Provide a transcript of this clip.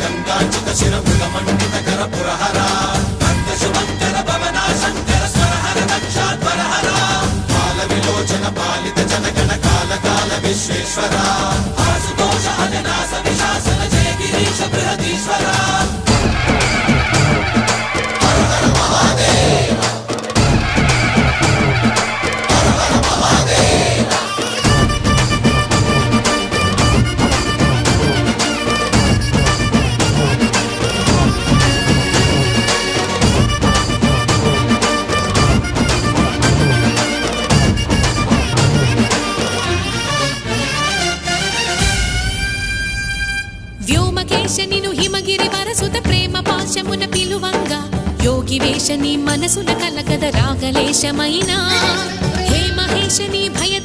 గంగాచిత శిర మృగమండిత కర పురహర భక్త శుభంకర భవనా శంకర స్వరహర దక్షాధ్వరహర బాల విలోచన పాలిత జనగణ కాల కాల విశ్వేశ్వర ఆశుతోష అజనాస విశాసన జయ గిరీశ బృహదీశ్వర హర హర మహాదేవ హర హర మహాదేవ వ్యోమకేశనిను హిమగిరి వరసుత ప్రేమ పాశమున పిలువంగా యోగి వేషని మనసున కలగద రాగలేశమైనా హే మహేశని భయ